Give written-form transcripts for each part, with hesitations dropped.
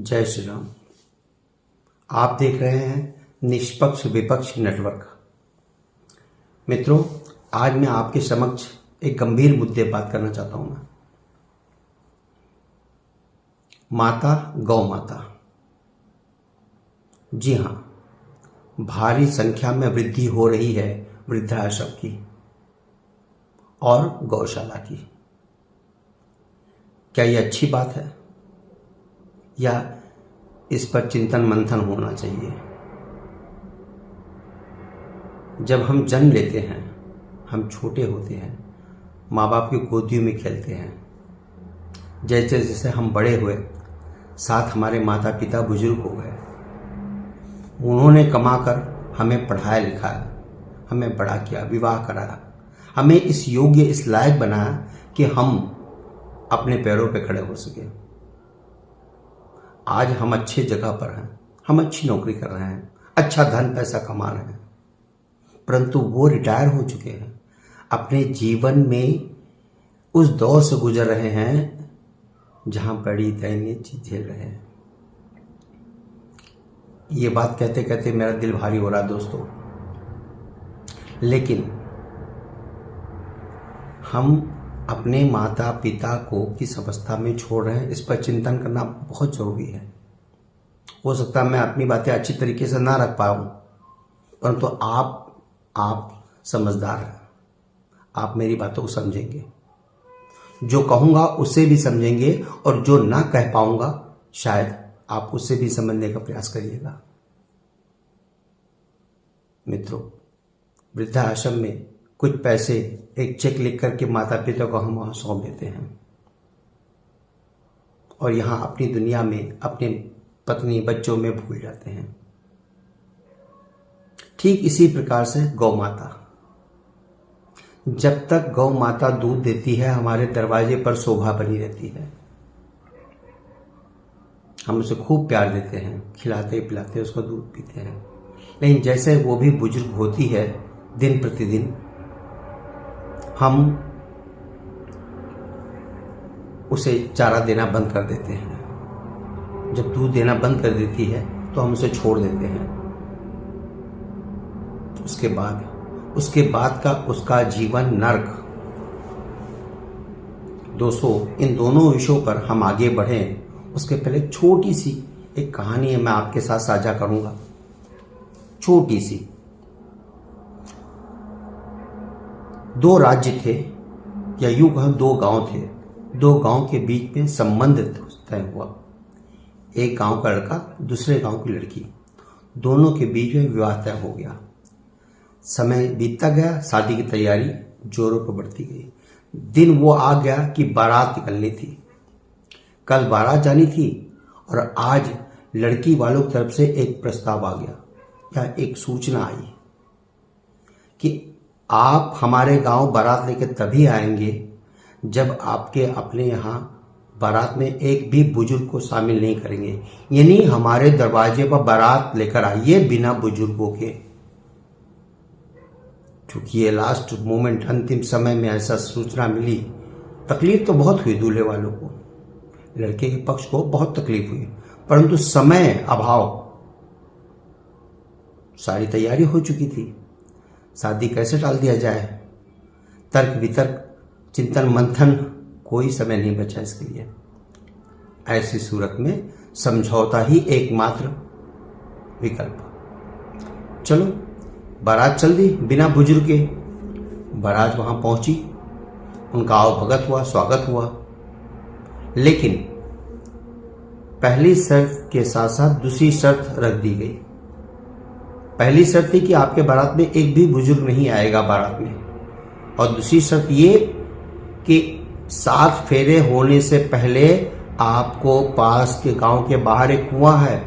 जय श्री राम। आप देख रहे हैं निष्पक्ष विपक्ष नेटवर्क। मित्रों, आज मैं आपके समक्ष एक गंभीर मुद्दे बात करना चाहता हूं। माता गौ माता, जी हाँ, भारी संख्या में वृद्धि हो रही है वृद्धाश्रम की और गौशाला की। क्या यह अच्छी बात है या इस पर चिंतन मंथन होना चाहिए? जब हम जन्म लेते हैं, हम छोटे होते हैं, माँ बाप की गोदियों में खेलते हैं। जैसे जैसे हम बड़े हुए, साथ हमारे माता पिता बुजुर्ग हो गए। उन्होंने कमाकर हमें पढ़ाया लिखाया, हमें बड़ा किया, विवाह कराया, हमें इस योग्य, इस लायक बनाया कि हम अपने पैरों पे खड़े हो सके। आज हम अच्छे जगह पर हैं, हम अच्छी नौकरी कर रहे हैं, अच्छा धन पैसा कमा रहे हैं, परंतु वो रिटायर हो चुके हैं। अपने जीवन में उस दौर से गुजर रहे हैं जहां बड़ी दयनीय चीज झेल रहे हैं। ये बात कहते कहते मेरा दिल भारी हो रहा दोस्तों, लेकिन हम अपने माता पिता को किस अवस्था में छोड़ रहे हैं, इस पर चिंतन करना बहुत जरूरी है। हो सकता है मैं अपनी बातें अच्छी तरीके से ना रख पाऊं, परंतु आप समझदार हैं, आप मेरी बातों को समझेंगे। जो कहूंगा उसे भी समझेंगे और जो ना कह पाऊंगा शायद आप उससे भी समझने का प्रयास करिएगा। मित्रों, वृद्धाश्रम में कुछ पैसे, एक चेक लिख करके माता पिता को हम वहां सौंप देते हैं और यहां अपनी दुनिया में अपने पत्नी बच्चों में भूल जाते हैं। ठीक इसी प्रकार से गौ माता, जब तक गौ माता दूध देती है, हमारे दरवाजे पर शोभा बनी रहती है। हम उसे खूब प्यार देते हैं, खिलाते पिलाते उसको दूध पीते हैं। लेकिन जैसे वो भी बुजुर्ग होती है, दिन प्रतिदिन हम उसे चारा देना बंद कर देते हैं। जब दूध देना बंद कर देती है तो हम उसे छोड़ देते हैं। उसके बाद का उसका जीवन नर्क। दोस्तों, इन दोनों विषयों पर हम आगे बढ़ें उसके पहले छोटी सी एक कहानी है, मैं आपके साथ साझा करूंगा। छोटी सी। दो राज्य थे, या यूं कहें दो गांव थे। दो गांव के बीच में संबंध तय हुआ। एक गांव का लड़का, दूसरे गांव की लड़की, दोनों के बीच में विवाह तय हो गया। समय बीतता गया, शादी की तैयारी जोरों पर बढ़ती गई। दिन वो आ गया कि बारात निकलनी थी। कल बारात जानी थी और आज लड़की वालों की तरफ से एक प्रस्ताव आ गया, या एक सूचना आई कि आप हमारे गांव बारात लेकर तभी आएंगे जब आपके अपने यहां बारात में एक भी बुजुर्ग को शामिल नहीं करेंगे। यानी हमारे दरवाजे पर बारात लेकर आइए बिना बुजुर्गों के। क्योंकि ये लास्ट मोमेंट, अंतिम समय में ऐसा सूचना मिली, तकलीफ तो बहुत हुई दूल्हे वालों को, लड़के के पक्ष को बहुत तकलीफ हुई, परंतु समय अभाव, सारी तैयारी हो चुकी थी। शादी कैसे टाल दिया जाए, तर्क वितर्क, चिंतन मंथन, कोई समय नहीं बचा इसके लिए। ऐसी सूरत में समझौता ही एकमात्र विकल्प। चलो, बारात चल दी बिना बुजुर्ग के। बारात वहां पहुंची, उनका आवभगत हुआ, स्वागत हुआ। लेकिन पहली शर्त के साथ साथ दूसरी शर्त रख दी गई। पहली शर्त थी कि आपके बारात में एक भी बुजुर्ग नहीं आएगा बारात में, और दूसरी शर्त ये कि 7 फेरे होने से पहले आपको पास के गांव के बाहर एक कुआं है,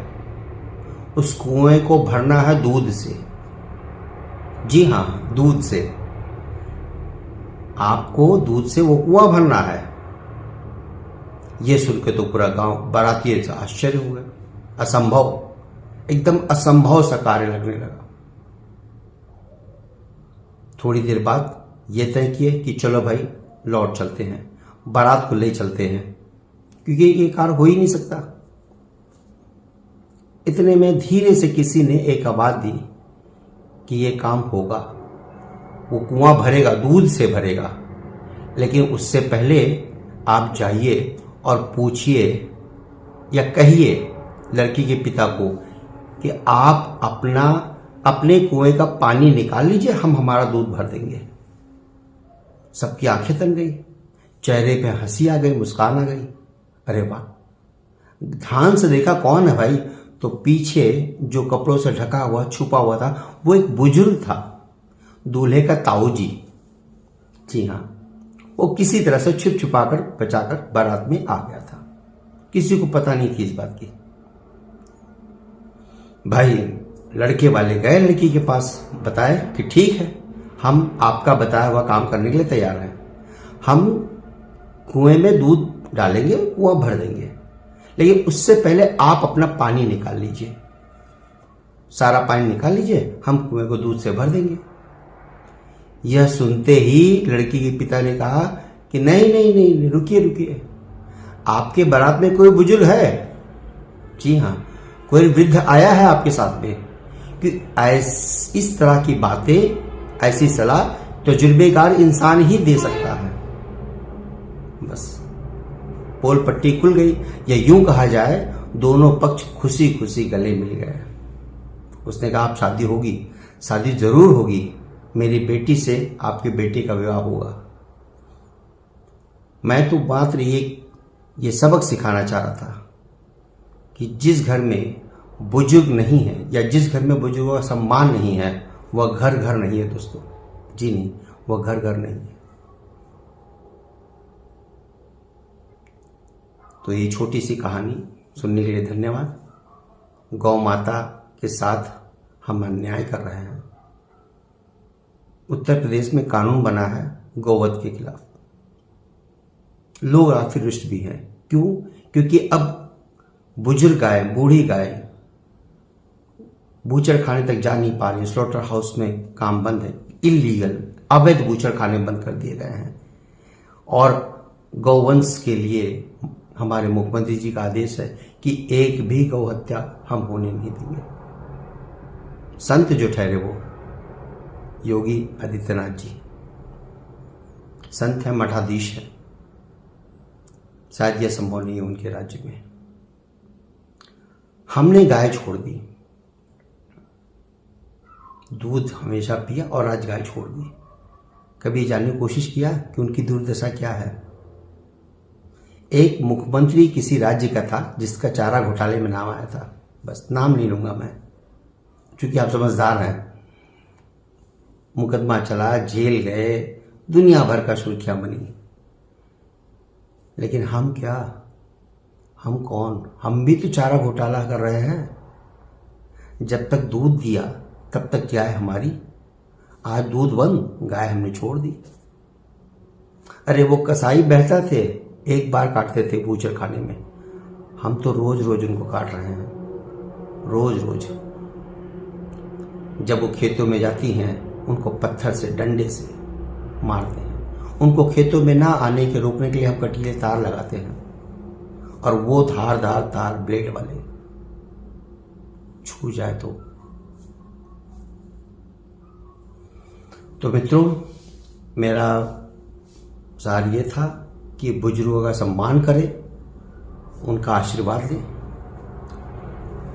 उस कुएं को भरना है दूध से। जी हाँ, दूध से। आपको दूध से वो कुआं भरना है। ये सुन के तो पूरा गांव बाराती आश्चर्य हो गए। असंभव, एकदम असंभव सा कार्य लगने लगा। थोड़ी देर बाद यह तय किए कि चलो भाई लौट चलते हैं, बारात को ले चलते हैं, क्योंकि ये कार्य हो ही नहीं सकता। इतने में धीरे से किसी ने एक आवाज दी कि ये काम होगा, वो कुआं भरेगा, दूध से भरेगा, लेकिन उससे पहले आप जाइए और पूछिए या कहिए लड़की के पिता को कि आप अपने कुएं का पानी निकाल लीजिए, हम हमारा दूध भर देंगे। सबकी आंखें तन गई, चेहरे पे हंसी आ गई, मुस्कान आ गई। अरे वाह! ध्यान से देखा कौन है भाई, तो पीछे जो कपड़ों से ढका हुआ छुपा हुआ था वो एक बुजुर्ग था, दूल्हे का ताऊ जी। जी हाँ, वो किसी तरह से छुप छुपाकर बचाकर बारात में आ गया था, किसी को पता नहीं थी इस बात की। भाई लड़के वाले गए लड़की के पास, बताए कि ठीक है, हम आपका बताया हुआ काम करने के लिए तैयार हैं, हम कुएं में दूध डालेंगे, कुआं भर देंगे, लेकिन उससे पहले आप अपना पानी निकाल लीजिए, सारा पानी निकाल लीजिए, हम कुएं को दूध से भर देंगे। यह सुनते ही लड़की के पिता ने कहा कि नहीं नहीं नहीं, रुकिए रुकिए, आपके बारात में कोई बुजुर्ग है? जी हाँ, कोई वृद्ध आया है आपके साथ में? कि इस तरह की बातें, ऐसी सलाह तजुर्बेकार इंसान ही दे सकता है। बस पोल पट्टी खुल गई, या यूं कहा जाए दोनों पक्ष खुशी खुशी गले मिल गए। उसने कहा आप शादी होगी, शादी जरूर होगी, मेरी बेटी से आपके बेटे का विवाह होगा। मैं तो मात्र ये सबक सिखाना चाह रहा था कि जिस घर में बुजुर्ग नहीं है या जिस घर में बुजुर्गों का सम्मान नहीं है वह घर घर नहीं है दोस्तों। जी नहीं, वह घर घर नहीं है। तो ये छोटी सी कहानी सुनने के लिए धन्यवाद। गौ माता के साथ हम अन्याय कर रहे हैं। उत्तर प्रदेश में कानून बना है गौवध के खिलाफ। लोग काफी रुष्ट भी हैं। क्यों? क्योंकि अब बुजुर्ग गाय, बूढ़ी गाय बूचर खाने तक जा नहीं पा रही। स्लॉटर हाउस में काम बंद है, इलीगल अवैध बूचर खाने बंद कर दिए गए हैं। और गौवंश के लिए हमारे मुख्यमंत्री जी का आदेश है कि एक भी गौ हत्या हम होने नहीं देंगे। संत जो ठहरे वो योगी आदित्यनाथ जी संत है, मठाधीश है, शायद यह संभव नहीं है उनके राज्य में। हमने गाय छोड़ दी, दूध हमेशा पिया और आज गाय छोड़ दी। कभी जानने की कोशिश किया कि उनकी दुर्दशा क्या है? एक मुख्यमंत्री किसी राज्य का था जिसका चारा घोटाले में नाम आया था, बस नाम नहीं लूंगा मैं क्योंकि आप समझदार हैं। मुकदमा चला, जेल गए, दुनिया भर का सुर्खियां बनी। लेकिन हम क्या, हम कौन? हम भी तो चारा घोटाला कर रहे हैं। जब तक दूध दिया तब तक गाय हमारी, आज दूध बंद, गाय हमने छोड़ दी। अरे वो कसाई बैठा थे, एक बार काटते थे बूचर खाने में, हम तो रोज रोज उनको काट रहे हैं, रोज रोज। जब वो खेतों में जाती हैं उनको पत्थर से, डंडे से मारते हैं। उनको खेतों में ना आने के रोकने के लिए हम कटीले तार लगाते हैं, और वो धारदार तार ब्लेड वाले छू जाए तो मित्रों, मेरा सार ये था कि बुजुर्गों का सम्मान करें, उनका आशीर्वाद लें,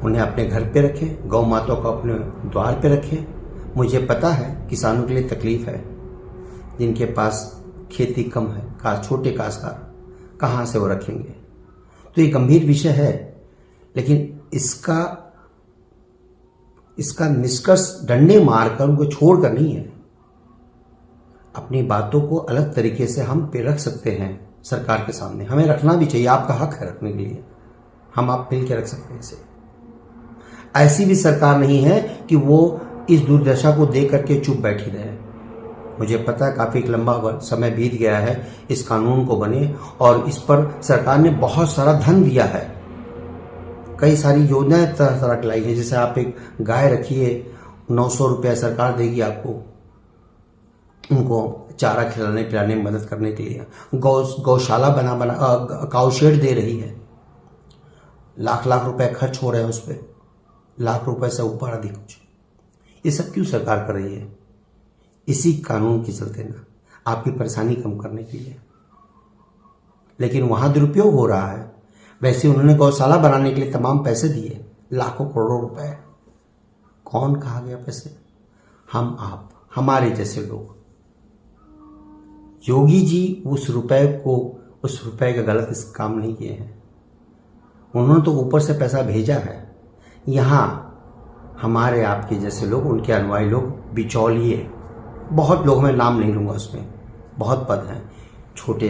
उन्हें अपने घर पे रखें, गौ माता को अपने द्वार पे रखें। मुझे पता है किसानों के लिए तकलीफ है, जिनके पास खेती कम है, छोटे काश्तकार, कहाँ से वो रखेंगे? तो ये गंभीर विषय है, लेकिन इसका निष्कर्ष डंडे मारकर उनको छोड़कर नहीं है। अपनी बातों को अलग तरीके से हम पे रख सकते हैं सरकार के सामने, हमें रखना भी चाहिए, आपका हक है रखने के लिए, हम आप मिल के रख सकते हैं इसे। ऐसी भी सरकार नहीं है कि वो इस दुर्दशा को देख करके चुप बैठी रहे। मुझे पता है काफी लंबा समय बीत गया है इस कानून को बने, और इस पर सरकार ने बहुत सारा धन दिया है, कई सारी योजनाएं तरह तरह की लाई है। जैसे आप एक गाय रखिए, 900 रुपया सरकार देगी आपको, उनको चारा खिलाने पिलाने में मदद करने के लिए। गौशाला काउ शेड दे रही है, लाख लाख रुपए खर्च हो रहे हैं उस पर। लाख रुपए से ऊपर अधिक कुछ। ये सब क्यों सरकार कर रही है? इसी कानून के चलते ना, आपकी परेशानी कम करने के लिए। लेकिन वहां दुरुपयोग हो रहा है। वैसे उन्होंने गौशाला बनाने के लिए तमाम पैसे दिए, लाखों करोड़ों रुपए। कौन कहा गया पैसे? हम, आप, हमारे जैसे लोग। योगी जी उस रुपए का गलत काम नहीं किए हैं। उन्होंने तो ऊपर से पैसा भेजा है। यहाँ हमारे आपके जैसे लोग, उनके अनुयायी लोग, बिचौलिए, बहुत लोग, मैं नाम नहीं लूंगा, उसमें बहुत पद हैं, छोटे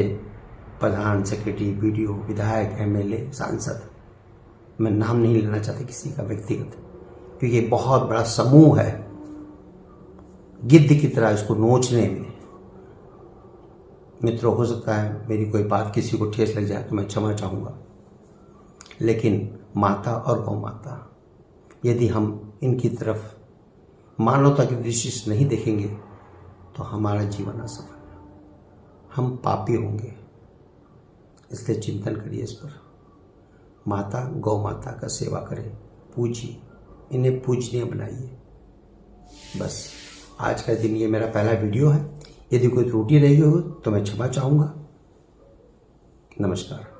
प्रधान, सेक्रेटरी, बीडीओ, विधायक, एमएलए, सांसद, मैं नाम नहीं लेना चाहता किसी का व्यक्तिगत, क्योंकि बहुत बड़ा समूह है। गिद्ध की तरह इसको नोचने में। मित्रों, हो सकता है मेरी कोई बात किसी को ठेस लग जाए तो मैं क्षमा चाहूँगा, लेकिन माता और गौ माता, यदि हम इनकी तरफ मानवता की दृष्टि से नहीं देखेंगे तो हमारा जीवन असफल है, हम पापी होंगे। इसलिए चिंतन करिए इस पर। माता, गौ माता का सेवा करें, पूजिए, इन्हें पूजनीय बनाइए। बस आज का दिन ये मेरा पहला वीडियो है। यदि कोई त्रुटि रही हो तो मैं क्षमा चाहूँगा। नमस्कार।